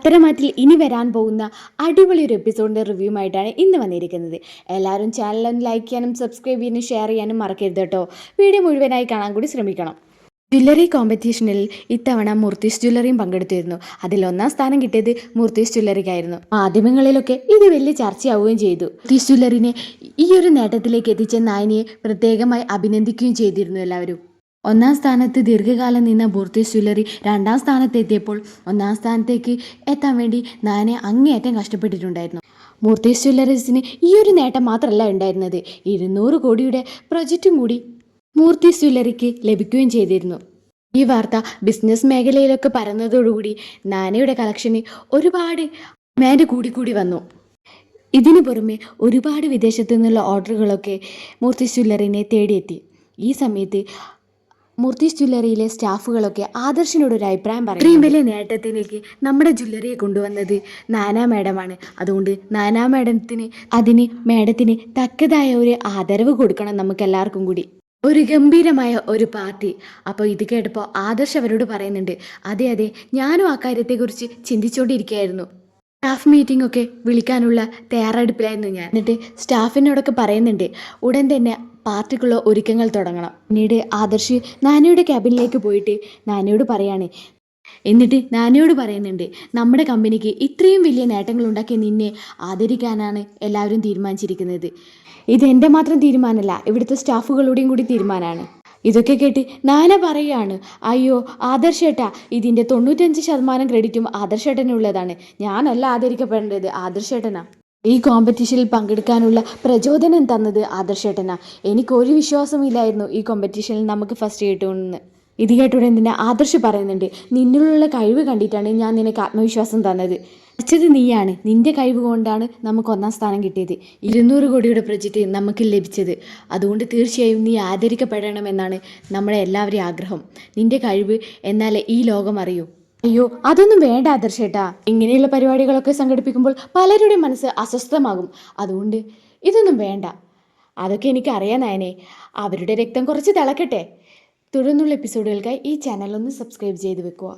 പത്തരമാറ്റിൽ ഇനി വരാൻ പോകുന്ന അടിപൊളി ഒരു എപ്പിസോഡിൻ്റെ റിവ്യൂ ആയിട്ടാണ് ഇന്ന് വന്നിരിക്കുന്നത്. എല്ലാവരും ചാനലൊന്ന് ലൈക്ക് ചെയ്യാനും സബ്സ്ക്രൈബ് ചെയ്യാനും ഷെയർ ചെയ്യാനും മറക്കരുത് കേട്ടോ. വീഡിയോ മുഴുവനായി കാണാൻ കൂടി ശ്രമിക്കണം. ജ്വല്ലറി കോമ്പറ്റീഷനിൽ ഇത്തവണ മൂർത്തീസ് ജ്വല്ലറിയും പങ്കെടുത്തിരുന്നു. അതിൽ ഒന്നാം സ്ഥാനം കിട്ടിയത് മൂർത്തീസ് ജ്വല്ലറിക്കായിരുന്നു. മാധ്യമങ്ങളിലൊക്കെ ഇത് വലിയ ചർച്ചയാവുകയും ചെയ്തു. മൂർത്തീസ് ജ്വല്ലറിനെ ഈ ഒരു നേട്ടത്തിലേക്ക് എത്തിച്ച നായനിയെ പ്രത്യേകമായി അഭിനന്ദിക്കുകയും ചെയ്തിരുന്നു എല്ലാവരും. ഒന്നാം സ്ഥാനത്ത് ദീർഘകാലം നിന്ന മൂർത്തീസ് ജ്വല്ലറി രണ്ടാം സ്ഥാനത്തെത്തിയപ്പോൾ ഒന്നാം സ്ഥാനത്തേക്ക് എത്താൻ വേണ്ടി നായനെ അങ്ങേയറ്റം കഷ്ടപ്പെട്ടിട്ടുണ്ടായിരുന്നു. മൂർത്തീസ് ജ്വല്ലറീസിന് ഈ ഒരു നേട്ടം മാത്രമല്ല ഉണ്ടായിരുന്നത്, 200 കോടിയുടെ പ്രൊജക്റ്റും കൂടി മൂർത്തീസ് ജ്വല്ലറിക്ക് ലഭിക്കുകയും ചെയ്തിരുന്നു. ഈ വാർത്ത ബിസിനസ് മേഖലയിലൊക്കെ പരന്നതോടുകൂടി നാനയുടെ കളക്ഷന് ഒരുപാട് ഡിമാൻഡ് കൂടി വന്നു. ഇതിനു പുറമെ ഒരുപാട് വിദേശത്തു നിന്നുള്ള ഓർഡറുകളൊക്കെ മൂർത്തീസ് ജ്വല്ലറിനെ തേടിയെത്തി. ഈ സമയത്ത് മൂർത്തീസ് ജ്വല്ലറിയിലെ സ്റ്റാഫുകളൊക്കെ ആദർശിനോടൊരു അഭിപ്രായം പറയും. ഇത്രയും വലിയ നേട്ടത്തിലേക്ക് നമ്മുടെ ജ്വല്ലറിയെ കൊണ്ടുവന്നത് നാനാ മാഡമാണ്. അതുകൊണ്ട് നാനാ മാഡത്തിന് തക്കതായ ഒരു ആദരവ് കൊടുക്കണം നമുക്ക് എല്ലാവർക്കും കൂടി. ഒരു ഗംഭീരമായ ഒരു പാർട്ടി. അപ്പോൾ ഇത് കേട്ടപ്പോൾ ആദർശ് അവരോട് പറയുന്നുണ്ട്, അതെ ഞാനും ആ കാര്യത്തെക്കുറിച്ച് ചിന്തിച്ചുകൊണ്ടിരിക്കുകയായിരുന്നു. സ്റ്റാഫ് മീറ്റിംഗ് ഒക്കെ വിളിക്കാനുള്ള തയ്യാറെടുപ്പിലായിരുന്നു ഞാൻ. എന്നിട്ട് സ്റ്റാഫിനോടൊക്കെ പറയുന്നുണ്ട് ഉടൻ തന്നെ പാർട്ടിക്കുള്ള ഒരുക്കങ്ങൾ തുടങ്ങണം. പിന്നീട് ആദർശ് നാനയുടെ ക്യാബിനിലേക്ക് പോയിട്ട് നാനയോട് പറയുന്നുണ്ട് നമ്മുടെ കമ്പനിക്ക് ഇത്രയും വലിയ നേട്ടങ്ങൾ ഉണ്ടാക്കി നിന്നെ ആദരിക്കാനാണ് എല്ലാവരും തീരുമാനിച്ചിരിക്കുന്നത്. ഇതെൻ്റെ മാത്രം തീരുമാനമല്ല, ഇവിടുത്തെ സ്റ്റാഫുകളുടെയും കൂടി തീരുമാനമാണ്. ഇതൊക്കെ കേട്ട് നാന പറയുകയാണ്, അയ്യോ ആദർശേട്ടാ, ഇതിൻ്റെ 95% ക്രെഡിറ്റും ആദർശേട്ടനുള്ളതാണ്. ഞാനല്ല ആദരിക്കപ്പെടേണ്ടത്, ആദർശേട്ടനാ. ഈ കോമ്പറ്റീഷനിൽ പങ്കെടുക്കാനുള്ള പ്രചോദനം തന്നത് ആദർശേട്ടനാ. എനിക്കൊരു വിശ്വാസമില്ലായിരുന്നു ഈ കോമ്പറ്റീഷനിൽ നമുക്ക് ഫസ്റ്റ് കിട്ടുമെന്ന്. ഇത് കേട്ടുടൻ തന്നെ ആദർശ് പറയുന്നുണ്ട്, നിന്നിലുള്ള കഴിവ് കണ്ടിട്ടാണ് ഞാൻ നിനക്ക് ആത്മവിശ്വാസം തന്നത്. വച്ചത് നീയാണ്, നിന്റെ കഴിവ് കൊണ്ടാണ് നമുക്ക് ഒന്നാം സ്ഥാനം കിട്ടിയത്. 200 കോടിയുടെ പ്രൊജക്റ്റ് നമുക്ക് ലഭിച്ചത്. അതുകൊണ്ട് തീർച്ചയായും നീ ആദരിക്കപ്പെടണമെന്നാണ് നമ്മുടെ എല്ലാവരുടെയും ആഗ്രഹം. നിന്റെ കഴിവ് എന്നാലേ ഈ ലോകം അറിയൂ. അയ്യോ അതൊന്നും വേണ്ട ആദർശേട്ടാ, ഇങ്ങനെയുള്ള പരിപാടികളൊക്കെ സംഘടിപ്പിക്കുമ്പോൾ പലരുടെയും മനസ്സ് അസ്വസ്ഥമാകും. അതുകൊണ്ട് ഇതൊന്നും വേണ്ട. അതൊക്കെ എനിക്ക് അറിയാനായനെ, അവരുടെ രക്തം കുറച്ച് തിളക്കട്ടെ. തുടർന്നുള്ള എപ്പിസോഡുകൾക്കായി ഈ ചാനൽ ഒന്ന് സബ്സ്ക്രൈബ് ചെയ്ത് വെക്കുക.